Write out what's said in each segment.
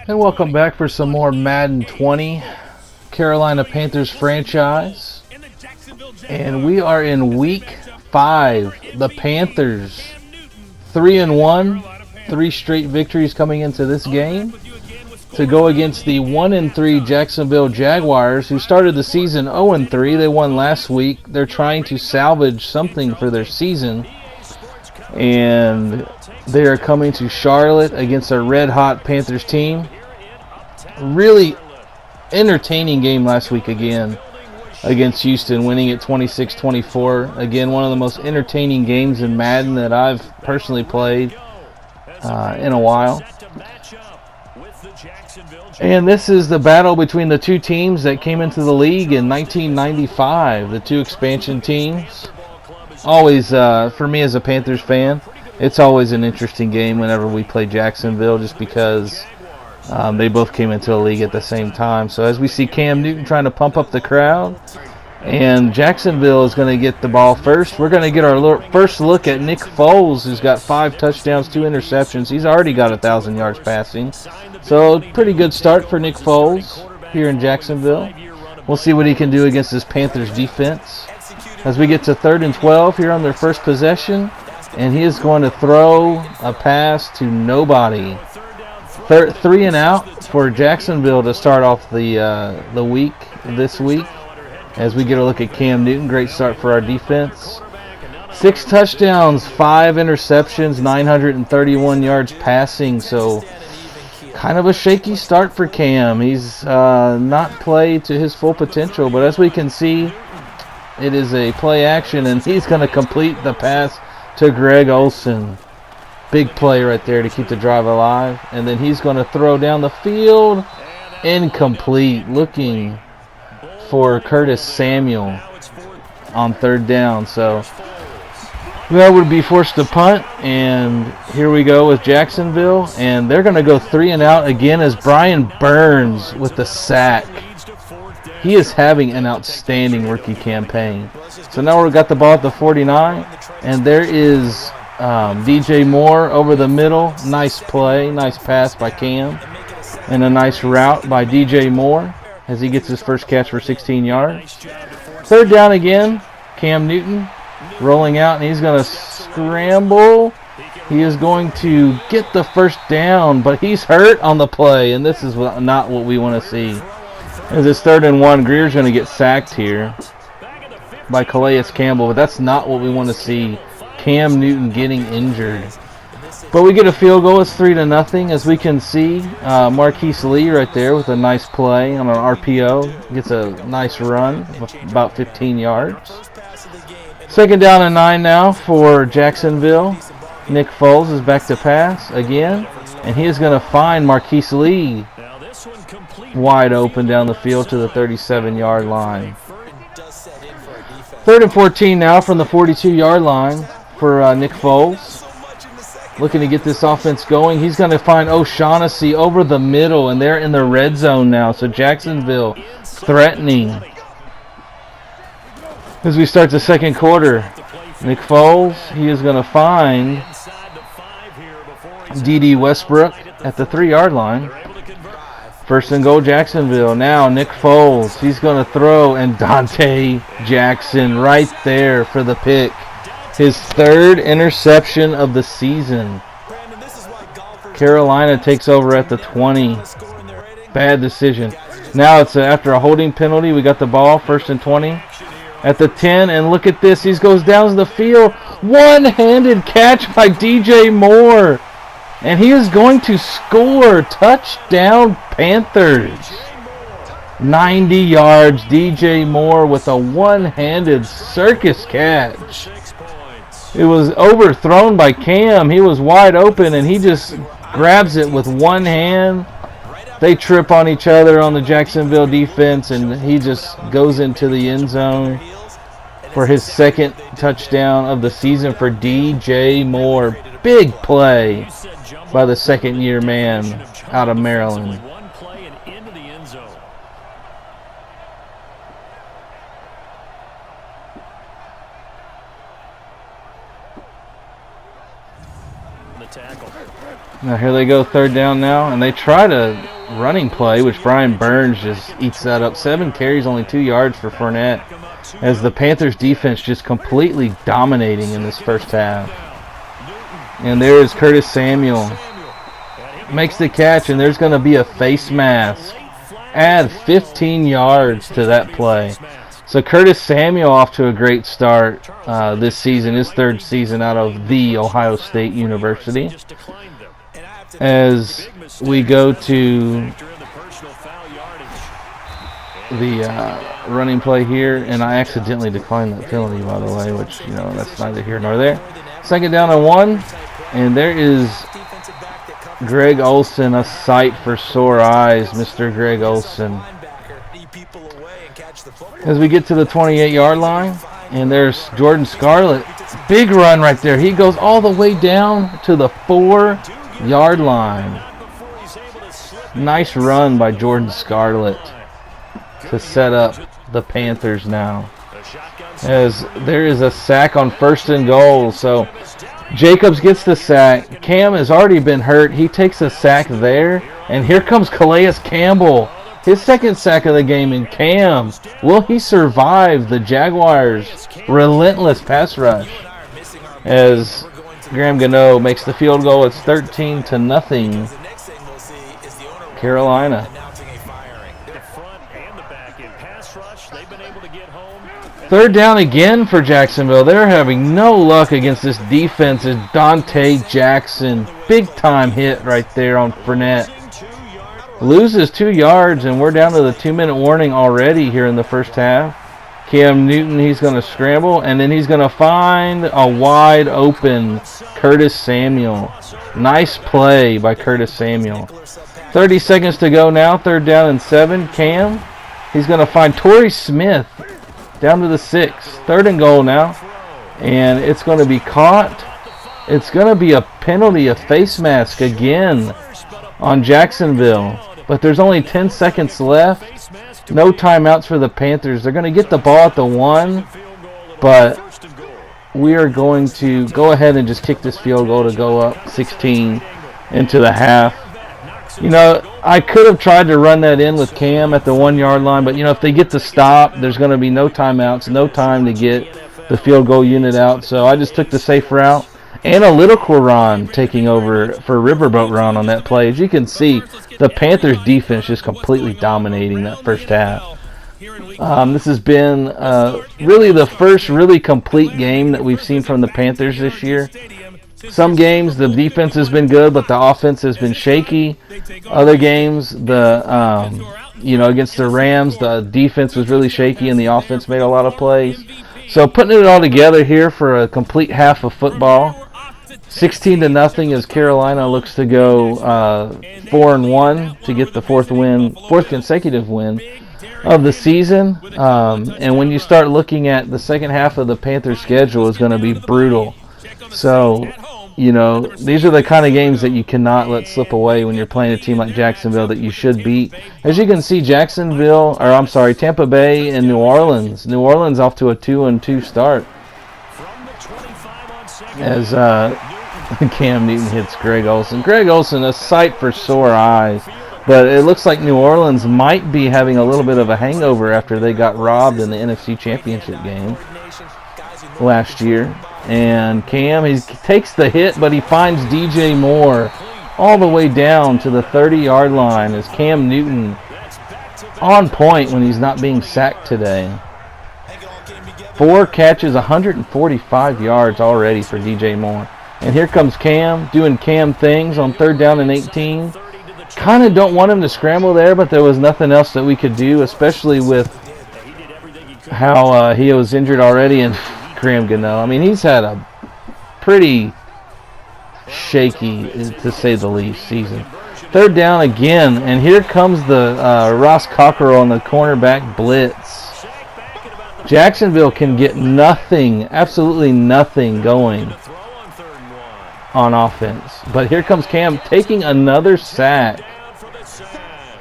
And welcome back for some more Madden 20 Carolina Panthers franchise. And we are in week 5. The Panthers 3-1, 3 straight victories coming into this game to go against the 1-3 Jacksonville Jaguars, who started the season 0-3. They won last week. They're trying to salvage something for their season, and they are coming to Charlotte against a red-hot Panthers team. Really entertaining game last week again against Houston, winning it 26-24. Again, one of the most entertaining games in Madden that I've personally played in a while. And this is the battle between the two teams that came into the league in 1995, the two expansion teams. Always, for me as a Panthers fan, it's always an interesting game whenever we play Jacksonville, just because they both came into the league at the same time. So as we see Cam Newton trying to pump up the crowd, and Jacksonville is going to get the ball first. We're going to get our first look at Nick Foles, who's got 5 touchdowns, 2 interceptions. He's already got 1,000 yards passing. So pretty good start for Nick Foles here in Jacksonville. We'll see what he can do against this Panthers defense. As we get to 3rd and 12 here on their first possession, and he is going to throw a pass to nobody. 3 and out for Jacksonville to start off the week this week. As we get a look at Cam Newton, great start for our defense. 6 touchdowns, 5 interceptions, 931 yards passing. So kind of a shaky start for Cam. He's not played to his full potential, but as we can see, it is a play action, and he's going to complete the pass to Greg Olsen. Big play right there to keep the drive alive. And then he's going to throw down the field. Incomplete. Looking for Curtis Samuel on 3rd down. So that would be forced to punt. And here we go with Jacksonville. And they're going to go 3 and out again as Brian Burns with the sack. He is having an outstanding rookie campaign. So now we've got the ball at the 49. And there is DJ Moore over the middle. Nice play. Nice pass by Cam. And a nice route by DJ Moore as he gets his first catch for 16 yards. 3rd down again. Cam Newton rolling out, and he's going to scramble. He is going to get the first down, but he's hurt on the play, and this is not what we want to see. As it's 3rd and 1, Greer's going to get sacked here by Calais Campbell, but that's not what we want to see. Cam Newton getting injured. But we get a field goal. It's 3-0. As we can see, Marquise Lee right there with a nice play on an RPO. Gets a nice run of about 15 yards. 2nd down and 9 now for Jacksonville. Nick Foles is back to pass again. And he is going to find Marquise Lee wide open down the field to the 37-yard line. 3rd and 14 now from the 42-yard line for Nick Foles. Looking to get this offense going. He's going to find O'Shaughnessy over the middle, and they're in the red zone now. So Jacksonville threatening as we start the 2nd quarter. Nick Foles, he is going to find D.D. Westbrook at the 3-yard line. 1st and goal, Jacksonville. Now Nick Foles, he's going to throw, and Dante Jackson right there for the pick. His 3rd interception of the season. Carolina takes over at the 20. Bad decision. Now it's after a holding penalty. We got the ball, 1st and 20. At the 10, and look at this. He goes down the field. One-handed catch by DJ Moore. And he is going to score. Touchdown, Panthers. 90 yards. DJ Moore with a one-handed circus catch. It was overthrown by Cam. He was wide open, and he just grabs it with one hand. They trip on each other on the Jacksonville defense, and he just goes into the end zone for his 2nd touchdown of the season for DJ Moore. Big play by the 2nd-year man out of Maryland. Now here they go, third down now, and they try to running play, which Brian Burns just eats that up. 7 carries, only 2 yards for Fournette, as the Panthers defense just completely dominating in this first half. And there is Curtis Samuel. Makes the catch, and there's going to be a face mask. Add 15 yards to that play. So Curtis Samuel off to a great start this season, his 3rd season out of The Ohio State University. As we go to the running play here, and I accidentally declined that penalty, by the way, which, you know, that's neither here nor there. 2nd down and 1, and there is Greg Olsen, a sight for sore eyes, Mr. Greg Olsen. As we get to the 28-yard line, and there's Jordan Scarlett. Big run right there. He goes all the way down to the 4-yard line. Nice run by Jordan Scarlett to set up the Panthers now. As there is a sack on 1st and goal. So Jacobs gets the sack. Cam has already been hurt. He takes a sack there. And here comes Calais Campbell. His 2nd sack of the game. And Cam, will he survive the Jaguars' relentless pass rush? As Graham Gano makes the field goal. It's 13-0. Carolina. 3rd down again for Jacksonville. They're having no luck against this defense. Is Dante Jackson. Big time hit right there on Fournette. Loses 2 yards, and we're down to the 2-minute warning already here in the first half. Cam Newton, he's going to scramble, and then he's going to find a wide open Curtis Samuel. Nice play by Curtis Samuel. 30 seconds to go now. 3rd down and 7. Cam, he's going to find Torrey Smith down to the 6. 3rd and goal now. And it's going to be caught. It's going to be a penalty, a face mask again on Jacksonville. But there's only 10 seconds left. No timeouts for the Panthers. They're going to get the ball at the 1. But we are going to go ahead and just kick this field goal to go up 16 into the half. You know, I could have tried to run that in with Cam at the 1-yard line, but, you know, if they get the stop, there's going to be no timeouts, no time to get the field goal unit out. So I just took the safe route. Analytical Ron taking over for Riverboat Ron on that play. As you can see, the Panthers defense just completely dominating that first half. This has been really the first really complete game that we've seen from the Panthers this year. Some games the defense has been good, but the offense has been shaky. Other games, against the Rams, the defense was really shaky and the offense made a lot of plays. So putting it all together here for a complete half of football, 16-0 as Carolina looks to go 4-1 to get the fourth consecutive win of the season. And when you start looking at the second half of the Panthers' schedule, is going to be brutal. So, you know, these are the kind of games that you cannot let slip away when you're playing a team like Jacksonville that you should beat. As you can see, Tampa Bay and New Orleans. New Orleans off to a 2-2 start. As Cam Newton hits Greg Olsen. Greg Olsen, a sight for sore eyes. But it looks like New Orleans might be having a little bit of a hangover after they got robbed in the NFC Championship game last year. And Cam, he takes the hit, but he finds DJ Moore all the way down to the 30-yard line as Cam Newton on point when he's not being sacked today. 4 catches, 145 yards already for DJ Moore. And here comes Cam doing Cam things on 3rd down and 18. Kind of don't want him to scramble there, but there was nothing else that we could do, especially with how he was injured already. And Graham Gano, I mean, he's had a pretty shaky, to say the least, season. 3rd down again, and here comes the Ross Cockrell on the cornerback blitz. Jacksonville can get nothing, absolutely nothing going on offense. But here comes Cam taking another sack.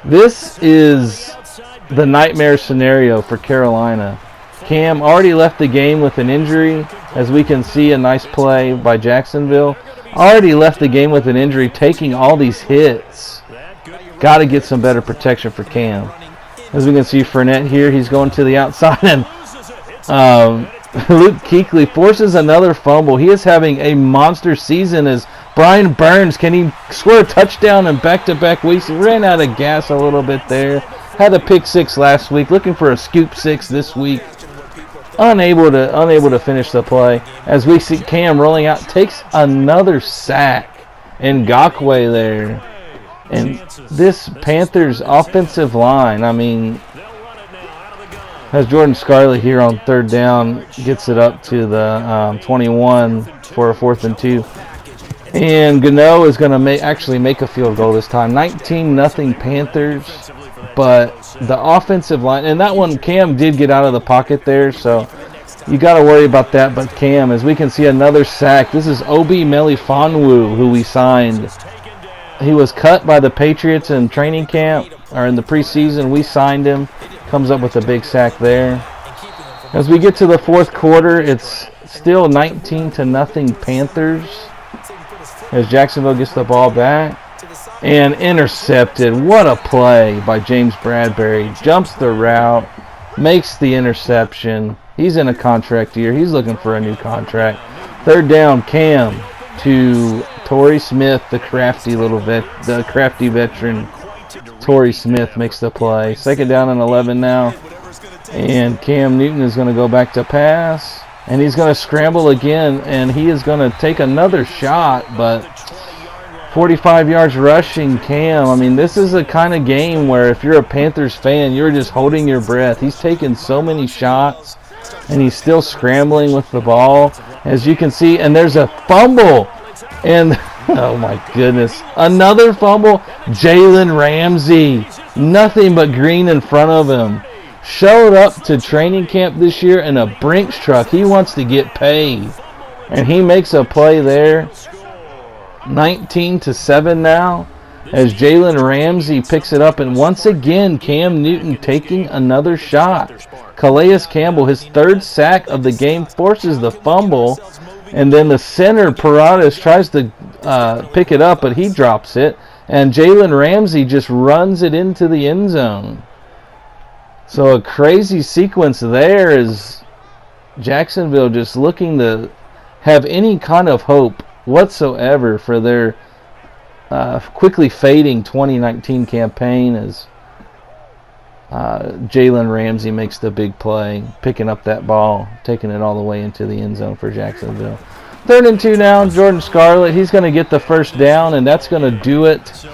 This is the nightmare scenario for Carolina. Cam already left the game with an injury. As we can see, a nice play by Jacksonville. Already left the game with an injury, taking all these hits. Got to get some better protection for Cam. As we can see, Fournette here, he's going to the outside, and Luke Kuechly forces another fumble. He is having a monster season as Brian Burns. Can he score a touchdown in back-to-back weeks? He ran out of gas a little bit there. Had a pick six last week. Looking for a scoop six this week. Unable to finish the play. As we see Cam rolling out, takes another sack. And Ngakoue there. And this Panthers offensive line, I mean, has Jordan Scarlett here on third down, gets it up to the 21 for a 4th and 2. And Gano is going to actually make a field goal this time. 19-0 Panthers, but the offensive line, and that one Cam did get out of the pocket there, so you got to worry about that. But Cam, as we can see, another sack. This is Obi Melifonwu, who we signed. He was cut by the Patriots in training camp, or in the preseason. We signed him. Comes up with a big sack there. As we get to the fourth quarter, it's still 19-0 Panthers. As Jacksonville gets the ball back. And intercepted. What a play by James Bradbury. Jumps the route. Makes the interception. He's in a contract year. He's looking for a new contract. Third down, Cam to Torrey Smith, the crafty veteran. Torrey Smith makes the play. Second down and 11 now. And Cam Newton is going to go back to pass. And he's going to scramble again. And he is going to take another shot. But 45 yards rushing Cam. I mean, this is a kind of game where if you're a Panthers fan, you're just holding your breath. He's taken so many shots. And he's still scrambling with the ball. As you can see. And there's a fumble. And oh my goodness. Another fumble. Jalen Ramsey. Nothing but green in front of him. Showed up to training camp this year in a Brinks truck. He wants to get paid. And he makes a play there. 19-7 now. As Jalen Ramsey picks it up. And once again, Cam Newton taking another shot. Calais Campbell, his third sack of the game, forces the fumble. And then the center, Paradas, tries to pick it up, but he drops it. And Jalen Ramsey just runs it into the end zone. So a crazy sequence there is Jacksonville just looking to have any kind of hope whatsoever for their quickly fading 2019 campaign as Jalen Ramsey makes the big play, picking up that ball, taking it all the way into the end zone for Jacksonville. 3rd and 2 now, Jordan Scarlett, he's going to get the first down, and that's going to do it.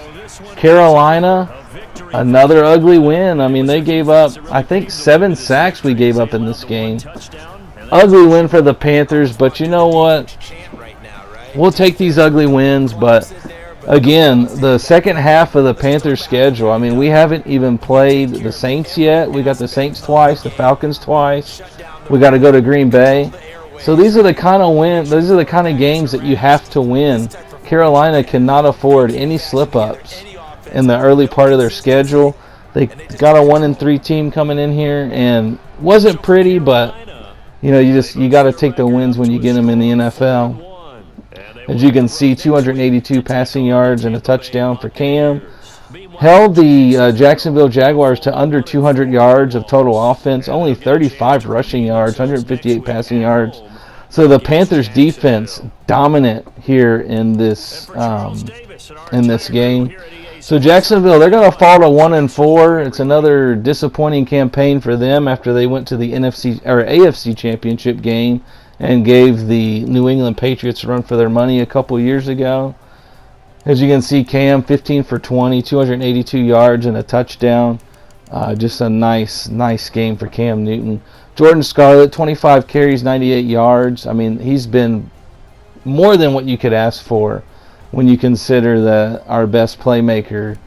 Carolina, another ugly win. I mean, they gave up, I think, 7 sacks we gave up in this game. Ugly win for the Panthers, but you know what? We'll take these ugly wins, but again, the second half of the Panthers schedule, I mean, we haven't even played the Saints yet. We got the Saints twice, the Falcons twice. We got to go to Green Bay. So these are the kind of these are the kind of games that you have to win. Carolina cannot afford any slip-ups in the early part of their schedule. They got a 1-3 team coming in here, and wasn't pretty, but you know, you got to take the wins when you get them in the NFL. As you can see, 282 passing yards and a touchdown for Cam. Held the Jacksonville Jaguars to under 200 yards of total offense. Only 35 rushing yards, 158 passing yards. So the Panthers defense dominant here in this game. So Jacksonville, they're going to fall to 1-4. It's another disappointing campaign for them after they went to the AFC Championship game and gave the New England Patriots a run for their money a couple years ago. As you can see, Cam 15 for 20, 282 yards and a touchdown. Just a nice game for Cam Newton. Jordan Scarlett, 25 carries, 98 yards. I mean, he's been more than what you could ask for when you consider that our best playmaker,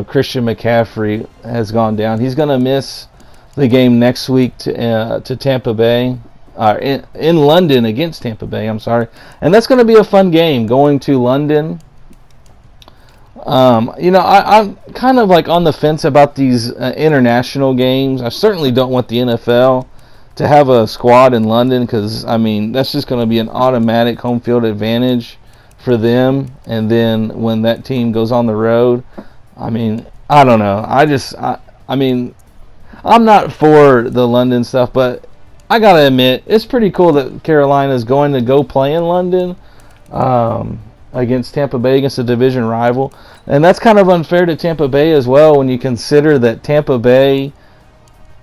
Christian McCaffrey, has gone down. He's going to miss the game next week to Tampa Bay. In London against Tampa Bay, I'm sorry. And that's going to be a fun game, going to London. I'm kind of like on the fence about these international games. I certainly don't want the NFL to have a squad in London because, I mean, that's just going to be an automatic home field advantage for them, and then when that team goes on the road, I mean, I don't know. I mean, I'm not for the London stuff, but I gotta admit, it's pretty cool that Carolina is going to go play in London against Tampa Bay, against a division rival. And that's kind of unfair to Tampa Bay as well when you consider that Tampa Bay,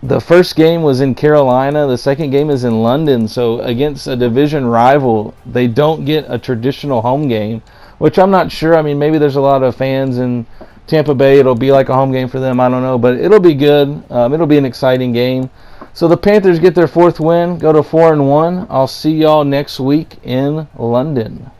the first game was in Carolina, the second game is in London. So against a division rival, they don't get a traditional home game, which I'm not sure. I mean, maybe there's a lot of fans in Tampa Bay. It'll be like a home game for them. I don't know, but it'll be good. It'll be an exciting game. So the Panthers get their 4th win, go to 4-1. I'll see y'all next week in London.